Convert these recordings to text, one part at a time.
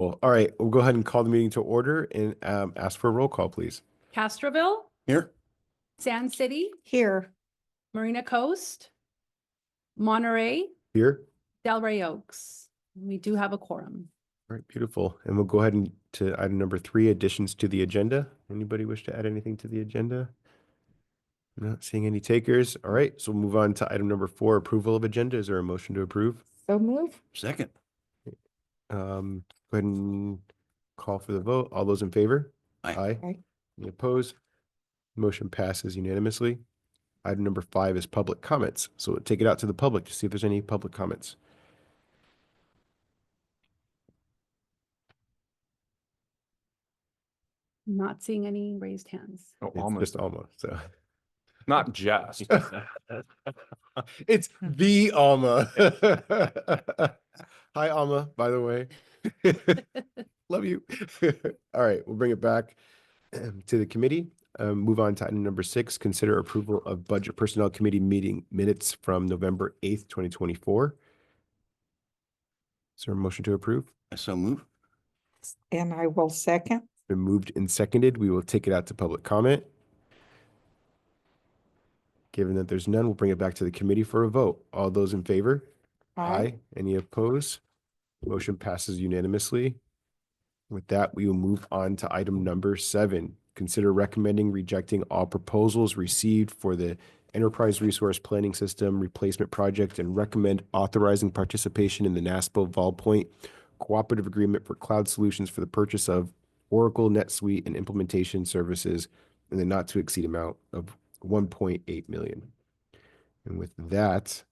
Well, all right, we'll go ahead and call the meeting to order and ask for a roll call, please. Castroville, Here. Sand City, Here. Marina Coast, Monterey, Here. Delray Oaks. We do have a quorum. All right, beautiful. And we'll go ahead and to item number 3, additions to the agenda. Anybody wish to add anything to the agenda? Not seeing any takers. All right, so we'll move on to item number 4, approval of agenda. Is there a motion to approve? So move. Second. Go ahead and call for the vote. All those in favor? Aye. Aye. Any opposed? Motion passes unanimously. Item number 5 is public comments. So we'll take it out to the public to see if there's any public comments. Not seeing any raised hands. Oh, It's almost. just Alma, so. Not just. It's the Alma. Hi, Alma, by the way. Love you. All right, we'll bring it back to the committee. Move on to item number 6, consider approval of Budget Personnel Committee meeting minutes from November 8th, 2024. Is there a motion to approve? I so move. And I will second. Been moved and seconded. We will take it out to public comment. Given that there's none, we'll bring it back to the committee for a vote. All those in favor? Aye. Any opposed? Motion passes unanimously. With that, we will move on to item number 7. Consider recommending rejecting all proposals received for the Enterprise Resource Planning System Replacement Project and recommend authorizing participation in the NASPO Volpoint Cooperative Agreement for Cloud Solutions for the purchase of Oracle NetSuite and implementation services in the not to exceed amount of 1.8 million. And with that,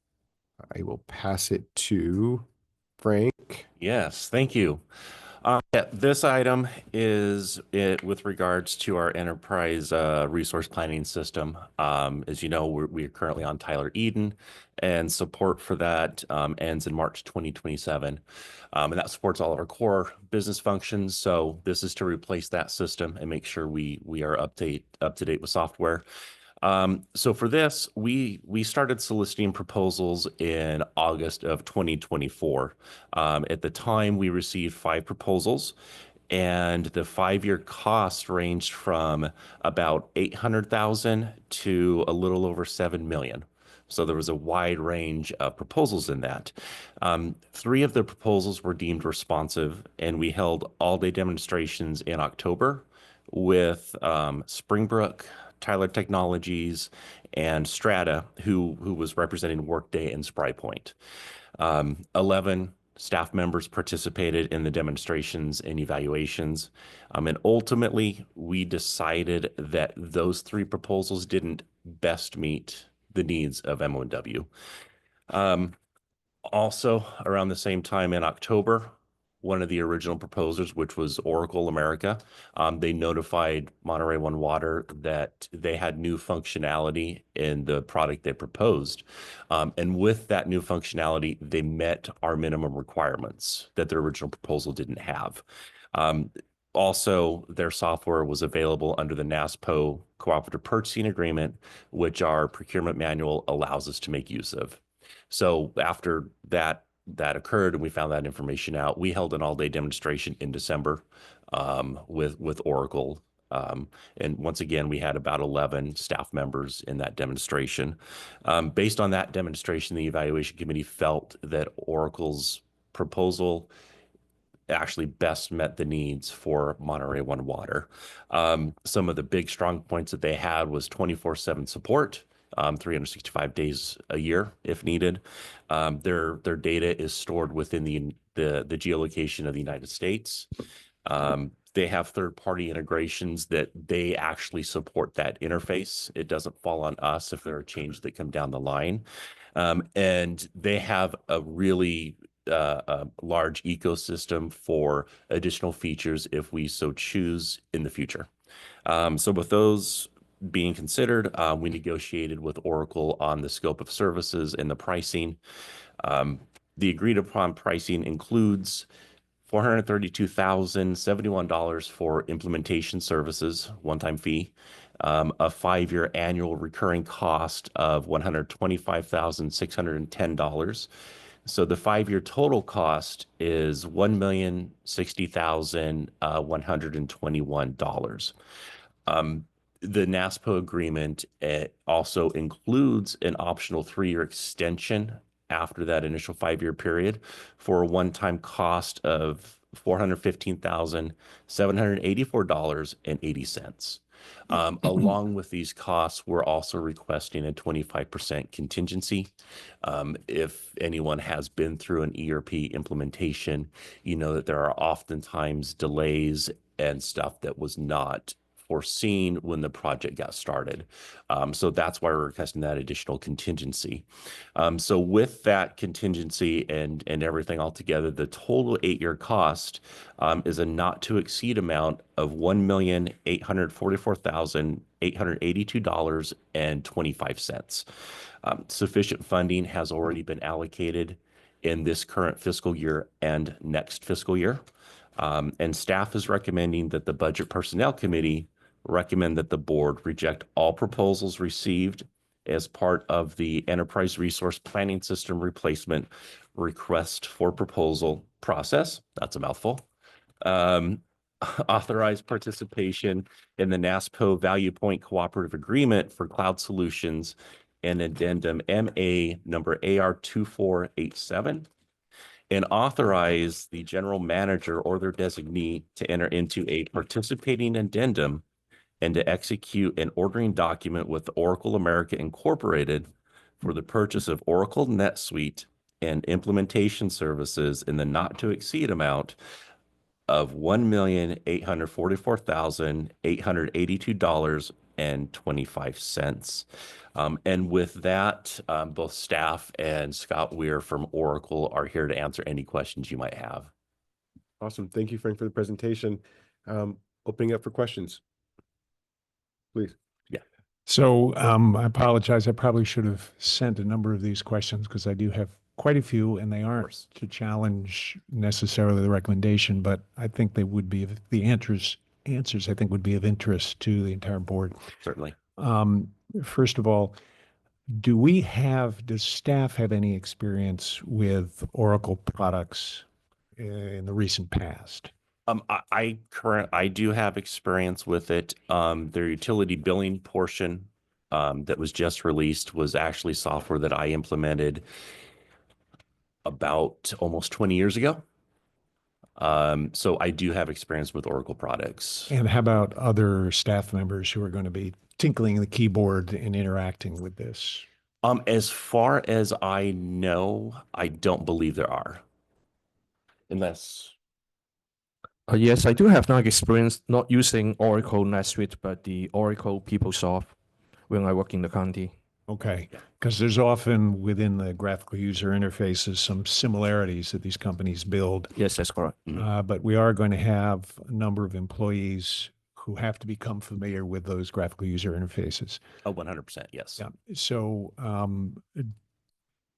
I will pass it to Frank. Yes, thank you. This item is with regards to our enterprise resource planning system. As you know, we are currently on Tyler Eden, and support for that ends in March 2027. And that supports all of our core business functions. So this is to replace that system and make sure we are up to date with software. So for this, we started soliciting proposals in August of 2024. At the time, we received 5 proposals, and the 5-year cost ranged from about 800,000 to a little over 7 million. So there was a wide range of proposals in that. 3 of the proposals were deemed responsive, and we held all-day demonstrations in October with Springbrook, Tyler Technologies, and Strata, who was representing Workday and SpryPoint. 11 staff members participated in the demonstrations and evaluations. And ultimately, we decided that those 3 proposals didn't best meet the needs of MOW. Also, around the same time in October, one of the original proposers, which was Oracle America, they notified Monterey One Water that they had new functionality in the product they proposed. And with that new functionality, they met our minimum requirements that their original proposal didn't have. Also, their software was available under the NASPO Cooperative Purchasing Agreement, which our procurement manual allows us to make use of. So after that occurred and we found that information out, we held an all-day demonstration in December with Oracle. And once again, we had about 11 staff members in that demonstration. Based on that demonstration, the evaluation committee felt that Oracle's proposal actually best met the needs for Monterey One Water. Some of the big strong points that they had was 24/7 support, 365 days a year if needed. Their data is stored within the geolocation of the United States. They have third-party integrations that they actually support that interface. It doesn't fall on us if there are changes that come down the line. And they have a really a large ecosystem for additional features if we so choose in the future. So with those being considered, we negotiated with Oracle on the scope of services and the pricing. The agreed upon pricing includes $432,071 for implementation services, one-time fee, a 5-year annual recurring cost of $125,610, So the 5-year total cost is $1,060,121. The NASPO agreement also includes an optional 3-year extension after that initial 5-year period for a one-time cost of $415,784.80. Along with these costs, we're also requesting a 25% contingency. If anyone has been through an ERP implementation, you know that there are oftentimes delays and stuff that was not foreseen when the project got started. So that's why we're requesting that additional contingency. So with that contingency and everything all together, the total 8-year cost is a not to exceed amount of $1,844,882.25. Sufficient funding has already been allocated in this current fiscal year and next fiscal year. And staff is recommending that the Budget Personnel Committee recommend that the board reject all proposals received as part of the Enterprise Resource Planning System Replacement Request for Proposal process. That's a mouthful. Authorize participation in the NASPO Value Point Cooperative Agreement for Cloud Solutions and Addendum MA number AR2487, and authorize the general manager or their designee to enter into a participating addendum and to execute an ordering document with Oracle America Incorporated for the purchase of Oracle NetSuite and implementation services in the not to exceed amount of $1,844,882.25. And with that, both staff and Scott Weir from Oracle are here to answer any questions you might have. Awesome. Thank you, Frank, for the presentation. Opening up for questions. Please. So I apologize. I probably should have sent a number of these questions because I do have quite a few, and they aren't to challenge necessarily the recommendation, but I think they would be, the answers I think would be of interest to the entire board. Certainly. First of all, does staff have any experience with Oracle products in the recent past? I do have experience with it. Their utility billing portion that was just released was actually software that I implemented about almost 20 years ago. So I do have experience with Oracle products. And how about other staff members who are going to be tinkling the keyboard and interacting with this? As far as I know, I don't believe there are. Unless Yes, I do have now experience not using Oracle NetSuite, but the Oracle PeopleSoft when I work in the county. Okay, because there's often within the graphical user interfaces some similarities that these companies build. Yes, that's correct. But we are going to have a number of employees who have to become familiar with those graphical user interfaces. Oh, 100%, yes. Yeah. So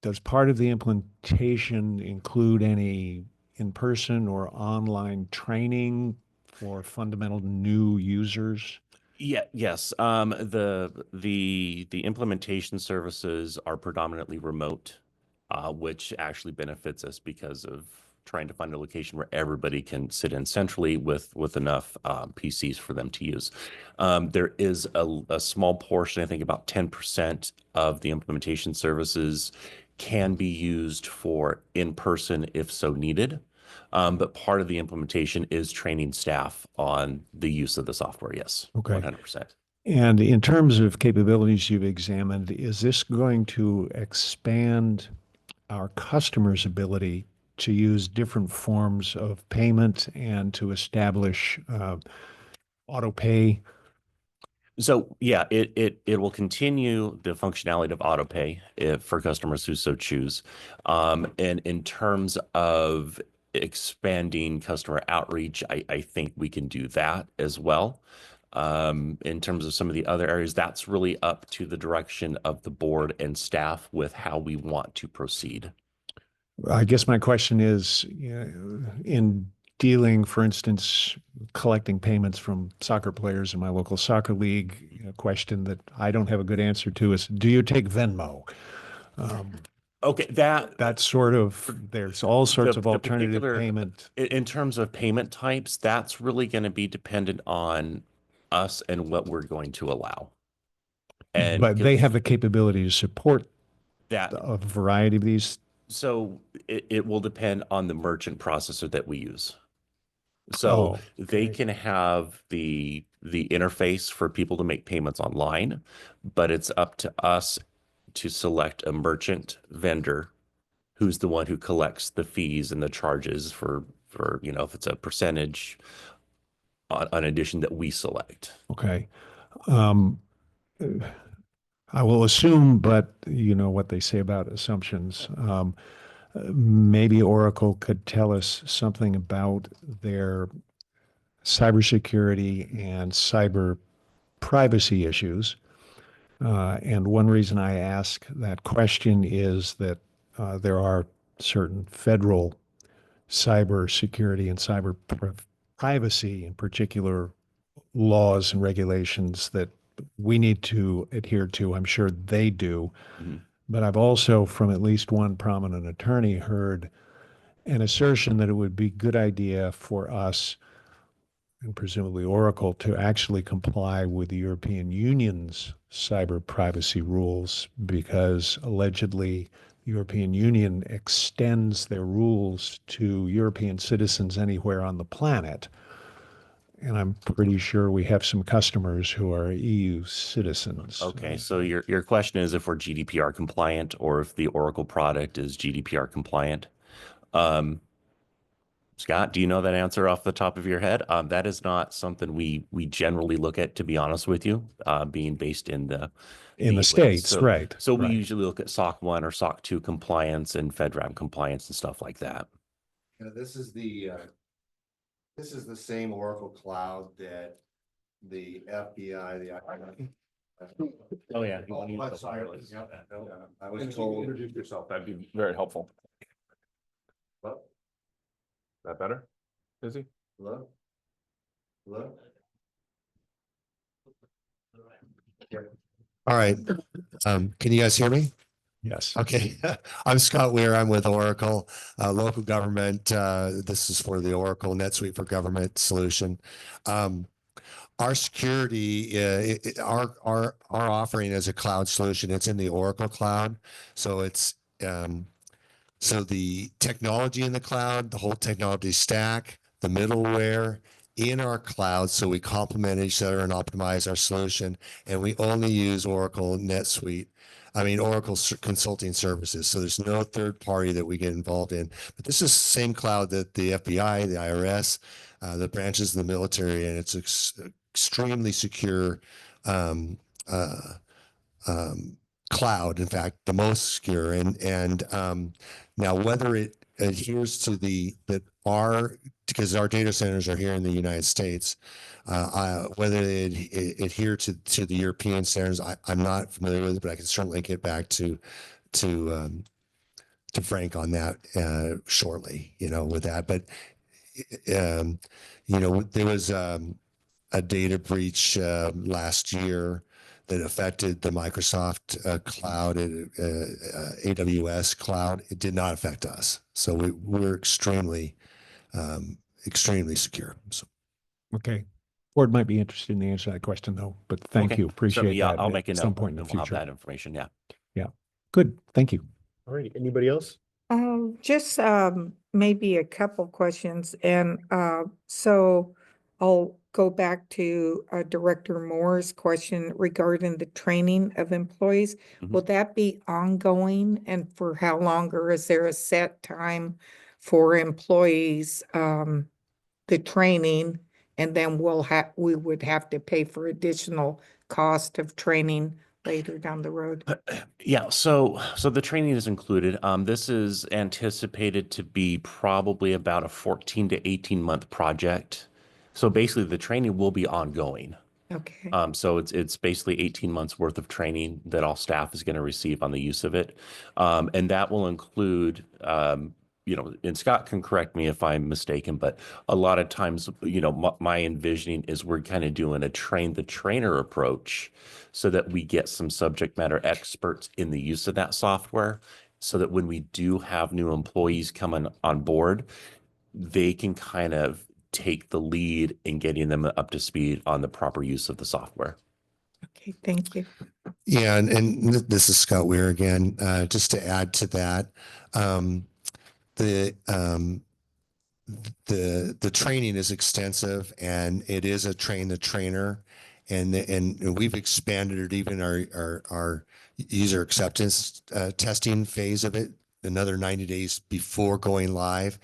does part of the implementation include any in-person or online training for fundamental new users? Yeah, yes. The implementation services are predominantly remote, which actually benefits us because of trying to find a location where everybody can sit in centrally with enough PCs for them to use. There is a small portion, I think about 10% of the implementation services can be used for in-person if so needed. But part of the implementation is training staff on the use of the software. Yes. Okay. 100%. And in terms of capabilities you've examined, is this going to expand our customers' ability to use different forms of payment and to establish auto pay? So yeah, it will continue the functionality of auto pay for customers who so choose. And in terms of expanding customer outreach, I think we can do that as well. In terms of some of the other areas, that's really up to the direction of the board and staff with how we want to proceed. I guess my question is, in dealing, for instance, collecting payments from soccer players in my local soccer league, a question that I don't have a good answer to is, do you take Venmo? Okay, that, That's sort of, there's all sorts of the alternative particular- payment. in terms of payment types, that's really going to be dependent on us and what we're going to allow. And But they have the capability to support that, a variety of these. so it will depend on the merchant processor that we use. So Oh, they okay. can have the interface for people to make payments online, but it's up to us to select a merchant vendor who's the one who collects the fees and the charges for if it's a percentage on an addition that we select. Okay. Um, I will assume, but you know what they say about assumptions. Maybe Oracle could tell us something about their cybersecurity and cyber privacy issues. And one reason I ask that question is that there are certain federal cybersecurity and privacy, in particular, laws and regulations that we need to adhere to. I'm sure they do. Mhm. But I've also, from at least one prominent attorney, heard an assertion that it would be a good idea for us, and presumably Oracle, to actually comply with the European Union's cyber privacy rules, because allegedly the European Union extends their rules to European citizens anywhere on the planet. And I'm pretty sure we have some customers who are EU citizens. Okay, so your question is if we're GDPR compliant or if the Oracle product is GDPR compliant. Scott, do you know that answer off the top of your head? That is not something we generally look at, to be honest with you, being based in the In the US. States, So, right? So we right. usually look at SOC 1 or SOC 2 compliance and FedRAMP compliance and stuff like that. This is the same Oracle cloud that the FBI, Oh, yeah. I'm sorry. I was If you told. Introduce yourself, that'd be very helpful. Hello? That better? Izzy? Hello? Hello? All right, can you guys hear me? Yes. Okay, I'm Scott Weir. I'm with Oracle, local government. This is for the Oracle NetSuite for Government solution. Our security, our offering is a cloud solution. It's in the Oracle cloud, so it's so the technology in the cloud, the whole technology stack, the middleware in our cloud. So we complement each other and optimize our solution. And we only use Oracle NetSuite. I mean, Oracle consulting services. So there's no third party that we get involved in. But this is the same cloud that the FBI, the IRS, the branches of the military, and it's extremely secure cloud. In fact, the most secure. And now whether it adheres to because our data centers are here in the United States, whether they adhere to the European standards, I'm not familiar with it, but I can certainly get back to Frank on that shortly, with that. But there was a data breach last year that affected the Microsoft cloud, AWS cloud. It did not affect us, so we're extremely secure. So. Okay. Board might be interested in the answer to that question, though, but thank Okay. you. Appreciate yeah, that. I'll at make a some note point in the and we'll have future. that information. Yeah. Good. Thank you. All right, anybody else? Just maybe a couple questions, and so I'll go back to Director Moore's question regarding the training of employees. Mhm. Will that be ongoing, and for how long, or is there a set time for employees the training, and then we would have to pay for additional cost of training later down the road? Yeah, so the training is included. This is anticipated to be probably about a 14 to 18-month project. So basically the training will be ongoing. Okay. So it's basically 18 months worth of training that all staff is going to receive on the use of it. And that will include, and Scott can correct me if I'm mistaken, but a lot of times, my envisioning is we're kind of doing a train the trainer approach so that we get some subject matter experts in the use of that software. so that when we do have new employees coming on board, they can kind of take the lead in getting them up to speed on the proper use of the software. Okay, thank you. Yeah, and this is Scott Weir again. Just to add to that, um, the um, the training is extensive, and it is a train the trainer, and we've expanded it, even our user acceptance testing phase of it, another 90 days before going live.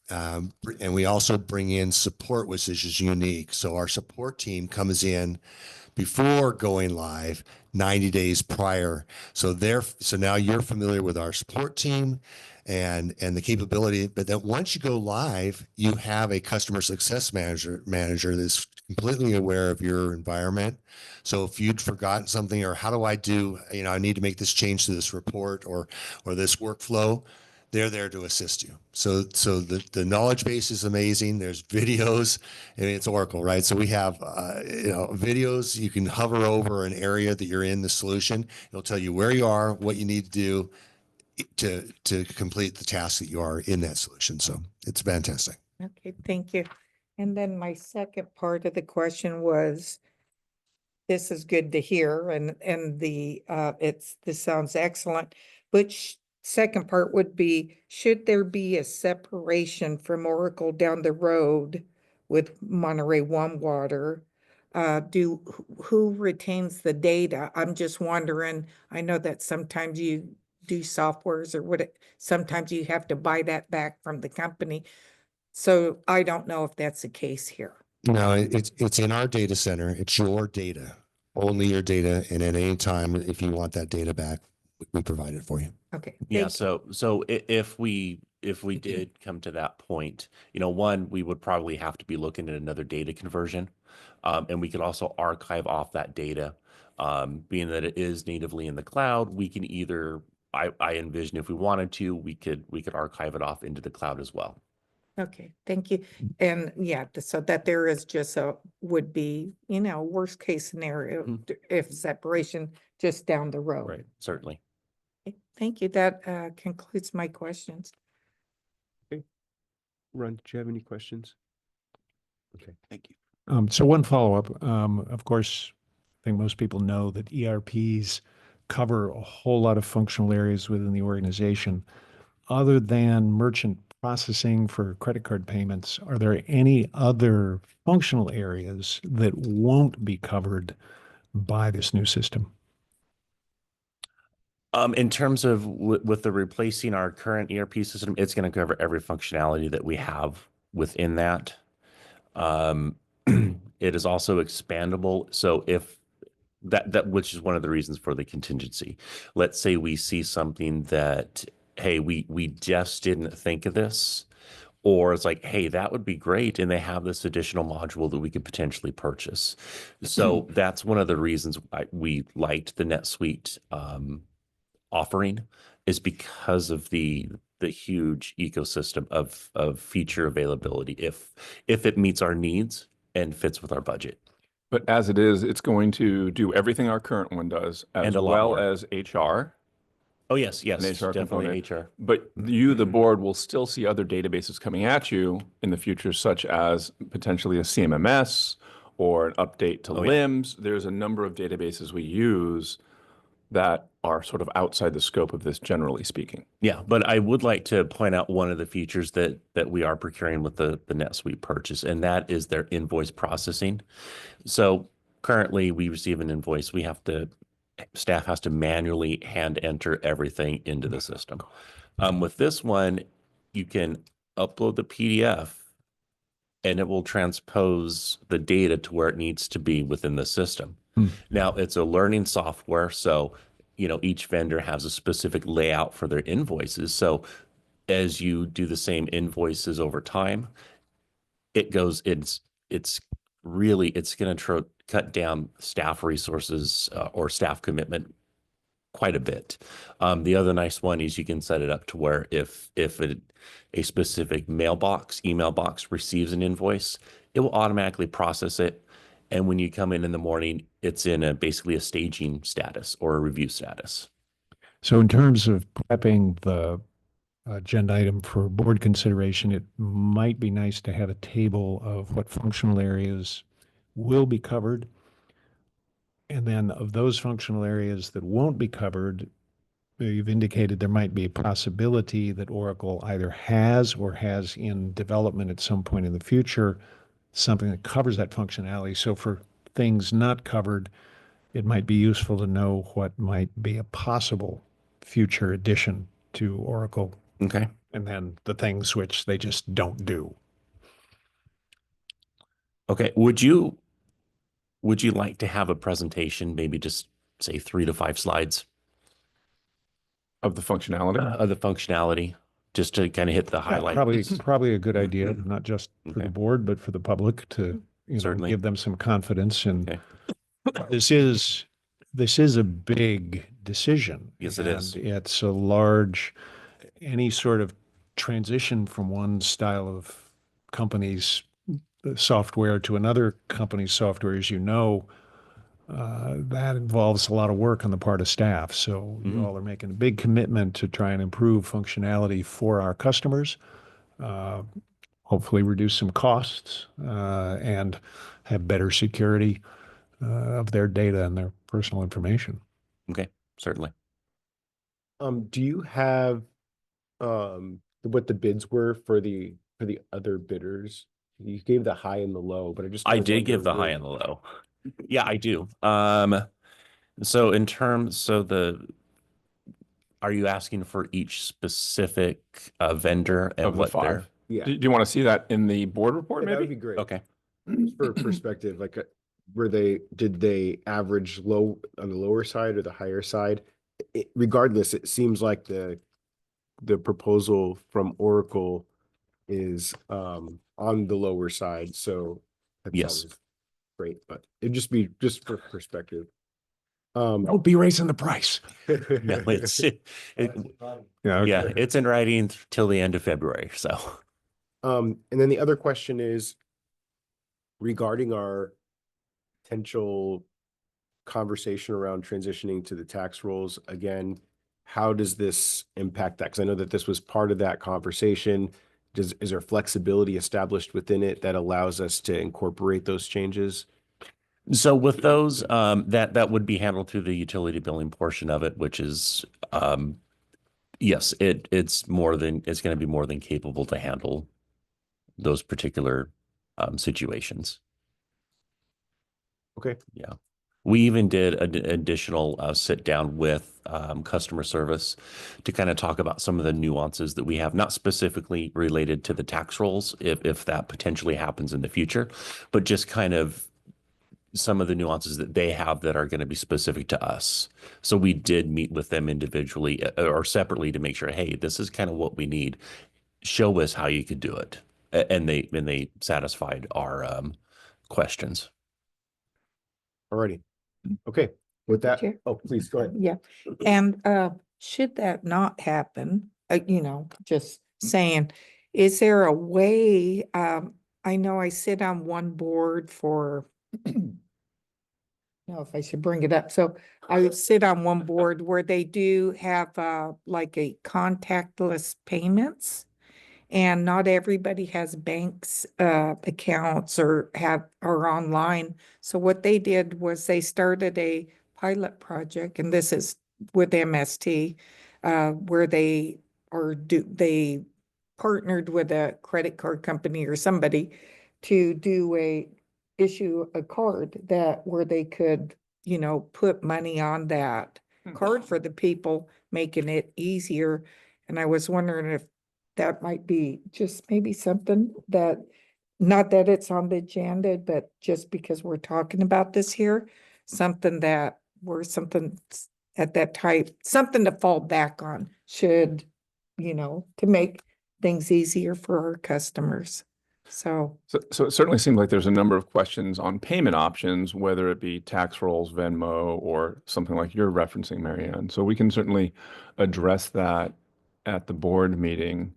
And we also bring in support, which is just unique. So our support team comes in before going live 90 days prior. So now you're familiar with our support team and the capability, but then once you go live, you have a customer success manager that's completely aware of your environment. So if you'd forgotten something, or how do I do, I need to make this change to this report or this workflow, they're there to assist you. So the knowledge base is amazing. There's videos. I mean, it's Oracle, right? So we have videos. You can hover over an area that you're in the solution. It'll tell you where you are, what you need to do to complete the task that you are in that solution. So it's fantastic. Okay, thank you. And then my second part of the question was, this is good to hear, and this sounds excellent. Which second part would be, should there be a separation from Oracle down the road with Monterey One Water? Who retains the data? I'm just wondering, I know that sometimes you do softwares or sometimes you have to buy that back from the company. So I don't know if that's the case here. No, it's in our data center. It's your data, only your data. And at any time, if you want that data back, we provide it for you. Okay. Yeah, thank you. so if we did come to that point, one, we would probably have to be looking at another data conversion. And we could also archive off that data. Being that it is natively in the cloud, we can either, I envision if we wanted to, we could archive it off into the cloud as well. Okay, thank you. And yeah, so that there is just would be, worst case scenario if separation just down the road. Right, certainly. Okay, thank you. That concludes my questions. Ron, did you have any questions? Okay, thank you. So one follow-up, of course, I think most people know that ERPs cover a whole lot of functional areas within the organization. Other than merchant processing for credit card payments, are there any other functional areas that won't be covered by this new system? In terms of with the replacing our current ERP system, it's going to cover every functionality that we have within that. It is also expandable. So if that which is one of the reasons for the contingency. Let's say we see something that, hey, we just didn't think of this, or it's like, hey, that would be great, and they have this additional module that we could potentially purchase. So that's one of the reasons we liked the NetSuite offering, is because of the huge ecosystem of feature availability if it meets our needs and fits with our budget. But as it is, it's going to do everything our current one does, as And a lot well more. as HR. Oh, yes, An HR definitely component. HR. But you, the board, will still see other databases coming at you in the future, such as potentially a CMMS or an update to Oh, yeah. LIMS. There's a number of databases we use that are sort of outside the scope of this, generally speaking. Yeah, but I would like to point out one of the features that we are procuring with the NetSuite purchase, and that is their invoice processing. So currently we receive an invoice. Staff has to manually hand enter everything into the system. With this one, you can upload the PDF and it will transpose the data to where it needs to be within the system. Now, it's a learning software, so each vendor has a specific layout for their invoices. So as you do the same invoices over time, it's going to cut down staff resources or staff commitment quite a bit. The other nice one is you can set it up to where if a specific email box receives an invoice, it will automatically process it. And when you come in the morning, it's in basically a staging status or a review status. So in terms of prepping the agenda item for board consideration, it might be nice to have a table of what functional areas will be covered. And then of those functional areas that won't be covered, you've indicated there might be a possibility that Oracle either has or has in development at some point in the future, something that covers that functionality. So for things not covered, it might be useful to know what might be a possible future addition to Oracle, Okay. and then the things which they just don't do. Okay. Would you like to have a presentation, maybe just say 3 to 5 slides Of the functionality? of the functionality, just to kind of hit the Yeah, highlights? probably a good idea, not just for the Okay. board, but for the public to, Certainly. give them some confidence. And Okay. this is a big decision. Yes, it is. And it's a large, any sort of transition from one style of company's software to another company's software, as you know, that involves a lot of work on the part of staff. So you Mhm. all are making a big commitment to try and improve functionality for our customers, hopefully reduce some costs, and have better security of their data and their personal information. Okay. Certainly. Do you have what the bids were for the other bidders? You gave the high and the low, but I just I kinda did give wonder the high where- and the low. Yeah, I do. So in terms, are you asking for each specific vendor and Of the what their? 5? Yeah, Do you want to see that in the board report, yeah, that would maybe? be great. Okay. Just for perspective, like, did they average low on the lower side or the higher side? Regardless, it seems like the proposal from Oracle is on the lower side, so that's Yes. always great, but it'd just be just for perspective. Don't be raising the price. No, Yeah, yeah, okay. it's in writing till the end of February. So And then the other question is regarding our potential conversation around transitioning to the tax rolls. Again, how does this impact that? Because I know that this was part of that conversation. Is there flexibility established within it that allows us to incorporate those changes? So with those, that would be handled through the utility billing portion of it, which is, yes, it's going to be more than capable to handle those particular situations. Okay. Yeah. We even did an additional sit down with customer service to kind of talk about some of the nuances that we have, not specifically related to the tax rolls, if that potentially happens in the future, but just kind of some of the nuances that they have that are going to be specific to us. So we did meet with them individually or separately to make sure, hey, this is kind of what we need. Show us how you could do it. And they satisfied our questions. Alrighty. Okay. With that, Chair? oh, please go ahead. Yeah, and should that not happen, just saying, is there a way, I know I sit on one board for, know if I should bring it up. So I sit on one board where they do have like a contactless payments. And not everybody has banks accounts or are online. So what they did was they started a pilot project, and this is with MST, where they partnered with a credit card company or somebody to issue a card where they could, put money on that card for the people, making it easier. And I was wondering if that might be just maybe something that, not that it's on the agenda, but just because we're talking about this here, something at that type, something to fall back on should, to make things easier for our customers. So, So it certainly seems like there's a number of questions on payment options, whether it be tax rolls, Venmo, or something like you're referencing, Marianne. So we can certainly address that at the board meeting,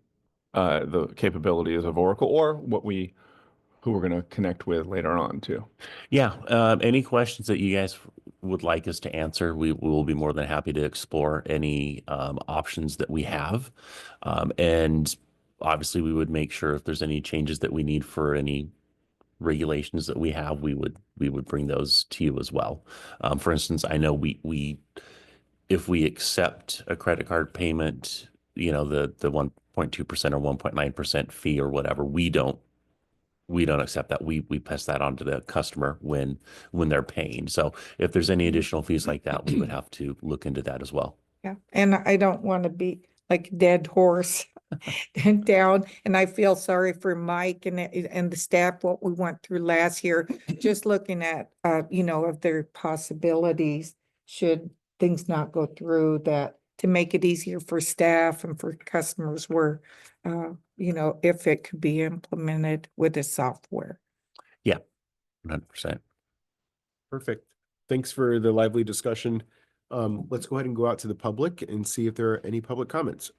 the capabilities of Oracle or who we're going to connect with later on too. Yeah. Any questions that you guys would like us to answer, we will be more than happy to explore any options that we have. And obviously, we would make sure if there's any changes that we need for any regulations that we have, we would bring those to you as well. For instance, I know we if we accept a credit card payment, you know, the 1.2% or 1.9% fee or whatever, we don't accept that. We pass that on to the customer when they're paying. So if there's any additional fees like that, we would have to look into that as well. Yeah, and I don't want to be like a dead horse down, and I feel sorry for Mike and the staff, what we went through last year, just looking at, you know, if there are possibilities, should things not go through, that to make it easier for staff and for customers where, you know, if it could be implemented with the software. 100%. Perfect. Thanks for the lively discussion. Let's go ahead and go out to the public and see if there are any public comments.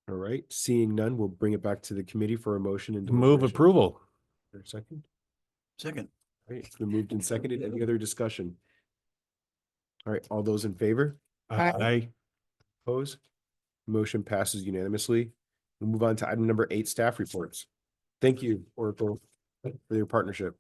All right, seeing none, we'll bring it back to the committee for a motion and Move deliberation. approval. For a second. Second. All right, it's been moved and seconded. Any other discussion? All right, all those in favor? Aye. Opposed? Motion passes unanimously. We'll move on to item number 8, staff reports. Thank you, Oracle, for your partnership.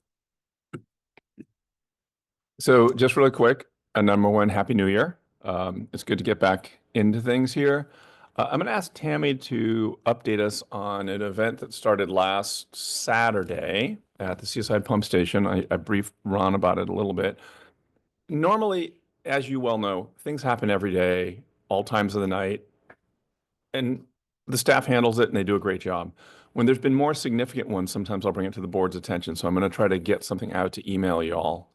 So just really quick, number one, Happy New Year. It's good to get back into things here. I'm going to ask Tammy to update us on an event that started last Saturday at the Seaside Pump Station. I briefed Ron about it a little bit. Normally, as you well know, things happen every day, all times of the night, and the staff handles it and they do a great job. When there's been more significant ones, sometimes I'll bring it to the board's attention. So I'm going to try to get something out to email y'all.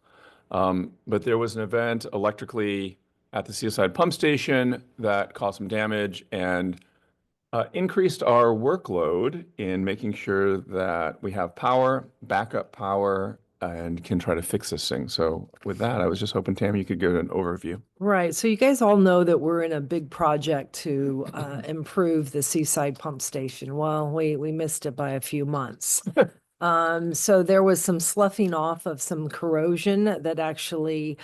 But there was an event electrically at the Seaside Pump Station that caused some damage and increased our workload in making sure that we have power, backup power, and can try to fix this thing. So with that, I was just hoping, Tammy, you could give an overview. Right. So you guys all know that we're in a big project to improve the Seaside Pump Station. Well, we missed it by a few months. So there was some sloughing off of some corrosion that actually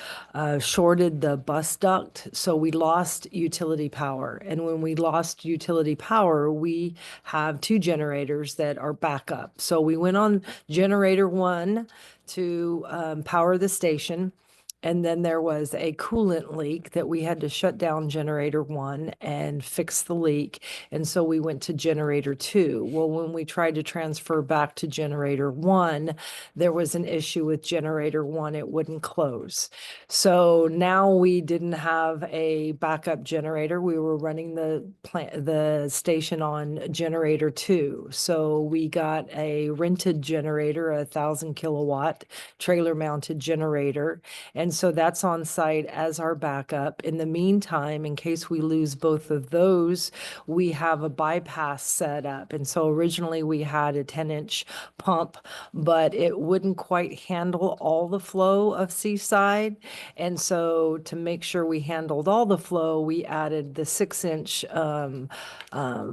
shorted the bus duct. So we lost utility power. And when we lost utility power, we have 2 generators that are backup. So we went on generator 1 to power the station. And then there was a coolant leak that we had to shut down generator 1 and fix the leak. And so we went to generator 2. Well, when we tried to transfer back to generator 1, there was an issue with generator 1. It wouldn't close. So now we didn't have a backup generator. We were running the station on generator 2. So we got a rented generator, 1,000 kilowatt trailer mounted generator. And so that's on site as our backup. In the meantime, in case we lose both of those, we have a bypass set up. And so originally we had a 10-inch pump, but it wouldn't quite handle all the flow of Seaside. And so to make sure we handled all the flow, we added the 6-inch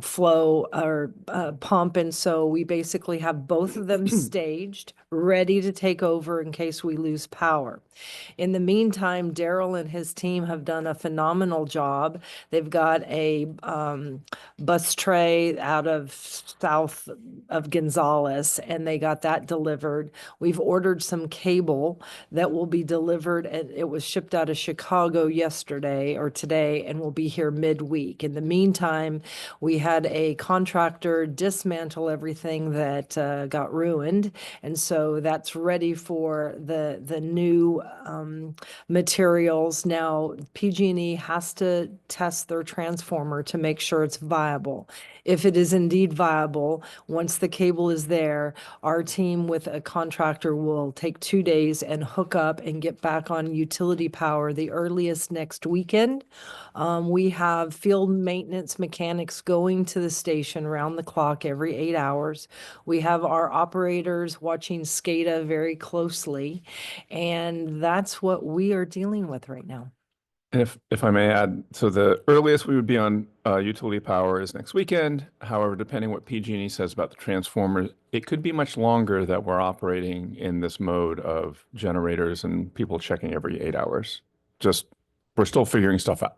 flow or pump. And so we basically have both of them staged, ready to take over in case we lose power. In the meantime, Daryl and his team have done a phenomenal job. They've got a bus tray out of south of Gonzales, and they got that delivered. We've ordered some cable that will be delivered, and it was shipped out of Chicago yesterday or today and will be here midweek. In the meantime, we had a contractor dismantle everything that got ruined, and so that's ready for the new materials. Now, PG&E has to test their transformer to make sure it's viable. If it is indeed viable, once the cable is there, our team with a contractor will take 2 days and hook up and get back on utility power the earliest next weekend. We have field maintenance mechanics going to the station around the clock every 8 hours. We have our operators watching SCADA very closely, and that's what we are dealing with right now. And if I may add, so the earliest we would be on utility power is next weekend. However, depending what PG&E says about the transformers, it could be much longer that we're operating in this mode of generators and people checking every 8 hours. Just, we're still figuring stuff out.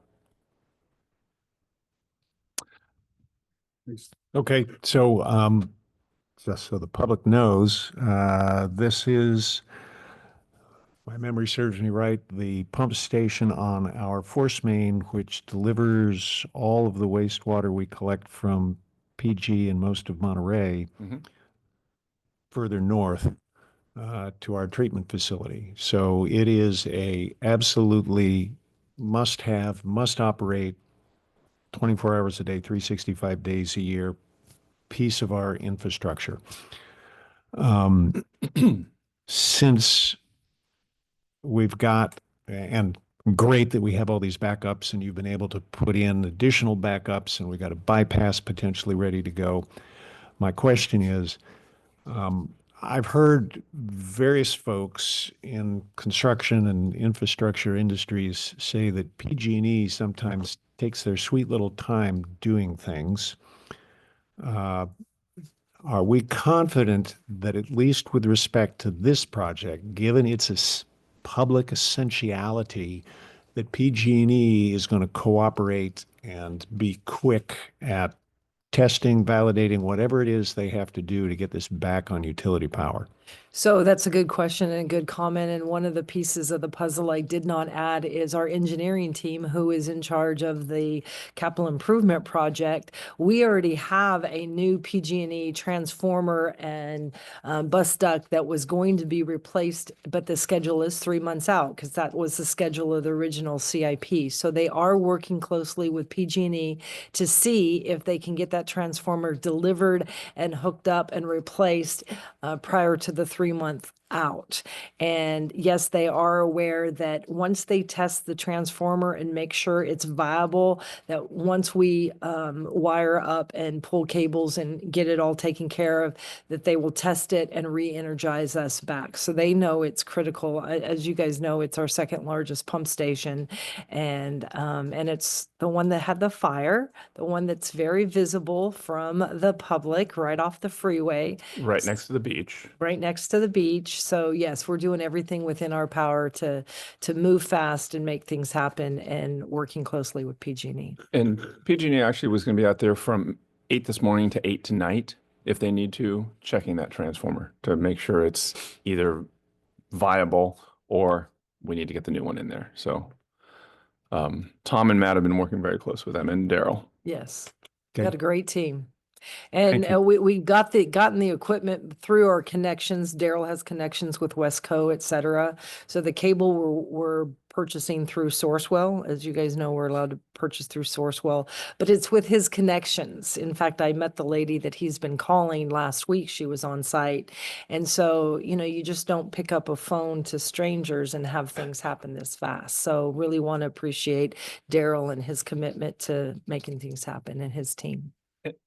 Okay, so just so the public knows, this is, my memory serves me right, the pump station on our force main, which delivers all of the wastewater we collect from PG and most of Monterey Mhm. further north to our treatment facility. So it is a absolutely must-have, must-operate 24 hours a day, 365 days a year piece of our infrastructure. Since we've got, and great that we have all these backups and you've been able to put in additional backups and we got a bypass potentially ready to go. My question is, I've heard various folks in construction and infrastructure industries say that PG&E sometimes takes their sweet little time doing things. Are we confident that at least with respect to this project, given its public essentiality, that PG&E is going to cooperate and be quick at testing, validating, whatever it is they have to do to get this back on utility power? So that's a good question and a good comment. And one of the pieces of the puzzle I did not add is our engineering team, who is in charge of the capital improvement project. We already have a new PG&E transformer and bus duct that was going to be replaced, but the schedule is 3 months out because that was the schedule of the original CIP. So they are working closely with PG&E to see if they can get that transformer delivered and hooked up and replaced prior to the 3-month out. And yes, they are aware that once they test the transformer and make sure it's viable, that once we wire up and pull cables and get it all taken care of, that they will test it and re-energize us back. So they know it's critical. As you guys know, it's our second largest pump station, and it's the one that had the fire, the one that's very visible from the public right off the freeway. Right next to the beach. Right next to the beach. So yes, we're doing everything within our power to move fast and make things happen, and working closely with PG&E. And PG&E actually was going to be out there from 8 this morning to 8 tonight, if they need to, checking that transformer to make sure it's either viable or we need to get the new one in there. So Tom and Matt have been working very close with them, and Daryl. Yes, Okay. got a great team. And Thank you. we gotten the equipment through our connections. Daryl has connections with Westco, et cetera. So the cable we're purchasing through Sourcewell. As you guys know, we're allowed to purchase through Sourcewell, but it's with his connections. In fact, I met the lady that he's been calling last week. She was on site. And so, you just don't pick up a phone to strangers and have things happen this fast. So really want to appreciate Daryl and his commitment to making things happen, and his team.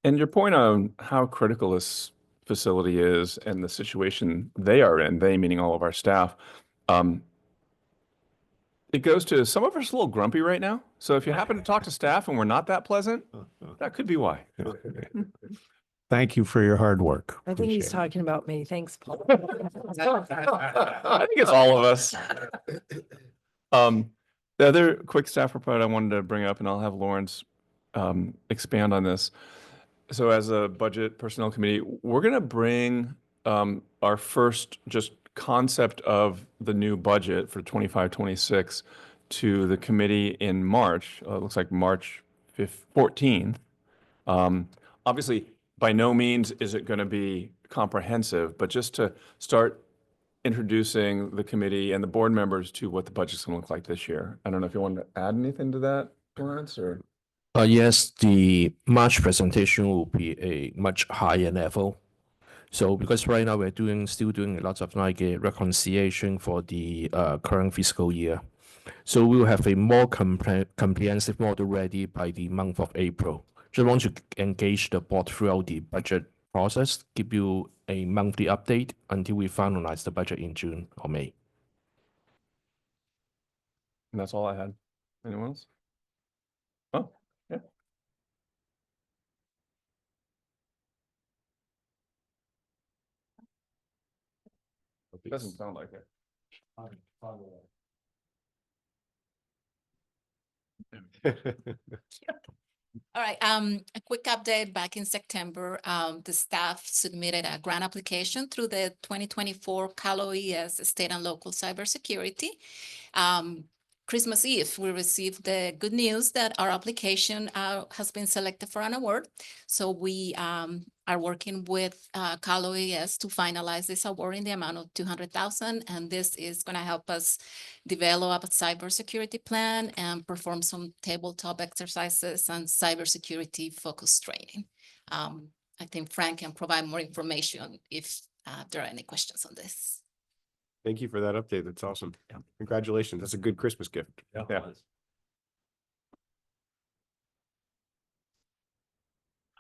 And your point on how critical this facility is and the situation they are in, they meaning all of our staff, it goes to some of us a little grumpy right now. So if you happen to talk to staff and we're not that pleasant, that could be why. Thank you for your hard work. I think he's Appreciate it. talking about me. Thanks, Paul. I think it's all of us. The other quick staff report I wanted to bring up, and I'll have Lawrence expand on this. So as a budget personnel committee, we're going to bring our first just concept of the new budget for 25-26 to the committee in March. It looks like March 14th. Obviously, by no means is it going to be comprehensive, but just to start introducing the committee and the board members to what the budget's going to look like this year. I don't know if you want to add anything to that, Lawrence, or? Yes, the March presentation will be a much higher level. So because right now we're still doing a lot of like a reconciliation for the current fiscal year. So we'll have a more comprehensive model ready by the month of April. Just want to engage the board throughout the budget process, give you a monthly update until we finalize the budget in June or May. And that's all I had. Anyone else? Oh, yeah. Doesn't sound like it. All right, a quick update. Back in September, the staff submitted a grant application through the 2024 Cal OES State and Local Cybersecurity. Christmas Eve, we received the good news that our application has been selected for an award. So we are working with Cal OES to finalize this award in the amount of $200,000. And this is going to help us develop a cybersecurity plan and perform some tabletop exercises and cybersecurity focused training. I think Frank can provide more information if there are any questions on this. Thank you for that update. That's awesome. Congratulations. That's a good Christmas gift. Yeah.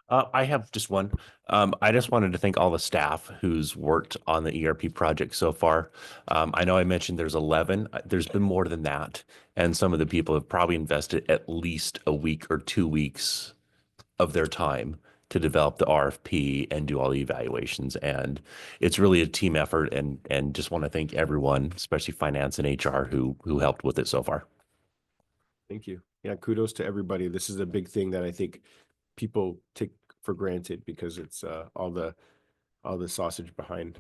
I have just one. I just wanted to thank all the staff who's worked on the ERP project so far. I know I mentioned there's 11. There's been more than that. And some of the people have probably invested at least a week or 2 weeks of their time to develop the RFP and do all the evaluations. And it's really a team effort, and just want to thank everyone, especially finance and HR who helped with it so far. Thank you. Yeah, kudos to everybody. This is a big thing that I think people take for granted because it's all the sausage behind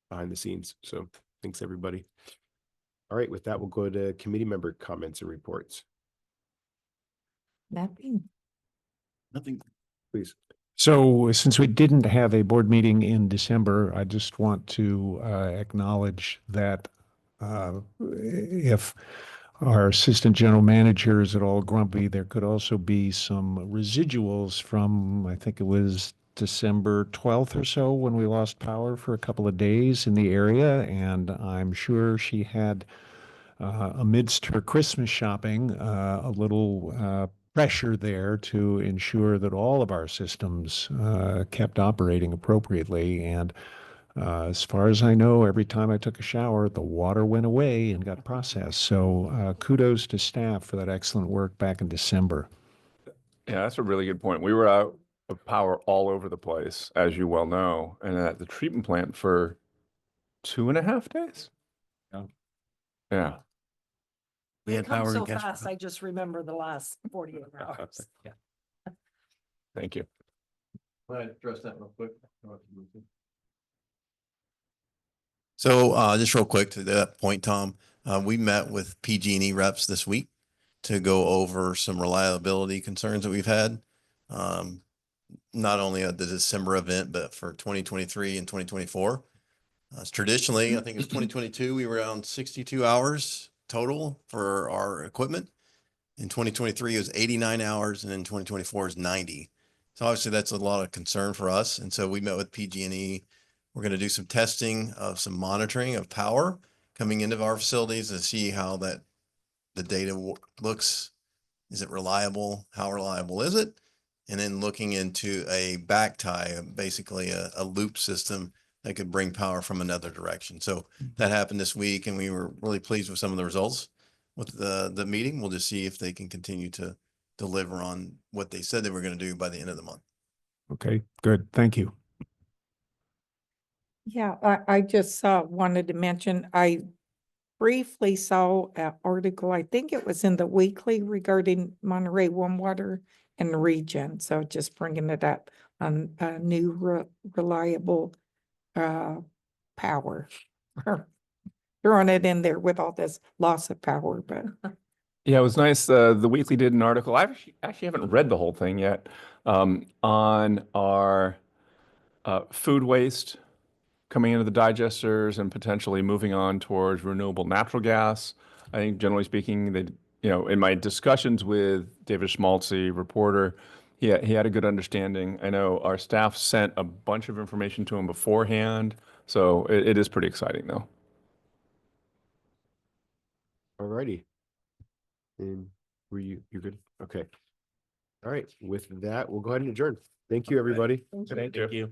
the scenes. So thanks everybody. All right, with that, we'll go to committee member comments and reports. Nothing. Nothing. Please. So since we didn't have a board meeting in December, I just want to acknowledge that if our assistant general manager is at all grumpy, there could also be some residuals from, I think it was December 12th or so, when we lost power for a couple of days in the area. And I'm sure she had, amidst her Christmas shopping, a little pressure there to ensure that all of our systems kept operating appropriately. And as far as I know, every time I took a shower, the water went away and got processed. So kudos to staff for that excellent work back in December. Yeah, that's a really good point. We were out of power all over the place, as you well know, and at the treatment plant for 2.5 days. Yeah. We had power so fast, I just remember the last 48 hours. Thank you. Address that real quick. So just real quick to that point, Tom, we met with PG&E reps this week to go over some reliability concerns that we've had. Not only at the December event, but for 2023 and 2024. Traditionally, I think it's 2022, we were around 62 hours total for our equipment. In 2023, it was 89 hours, and in 2024 is 90. So obviously that's a lot of concern for us. And so we met with PG&E. We're going to do some testing of some monitoring of power coming into our facilities to see how the data looks. Is it reliable? How reliable is it? And then looking into a back tie, basically a loop system that could bring power from another direction. So that happened this week, and we were really pleased with some of the results with the meeting. We'll just see if they can continue to deliver on what they said they were going to do by the end of the month. Okay, good. Thank you. Yeah, I just wanted to mention, I briefly saw an article, I think it was in the weekly, regarding Monterey One Water and the region. So just bringing it up on new reliable power. Throwing it in there with all this loss of power, but Yeah, it was nice. The Weekly did an article. I actually haven't read the whole thing yet, on our food waste coming into the digesters and potentially moving on towards renewable natural gas. I think generally speaking, in my discussions with David Schmaltzy, reporter, he had a good understanding. I know our staff sent a bunch of information to him beforehand, so it is pretty exciting though. All righty. And you're good? Okay. All right. With that, we'll go ahead and adjourn. Thank you, everybody. Thank you.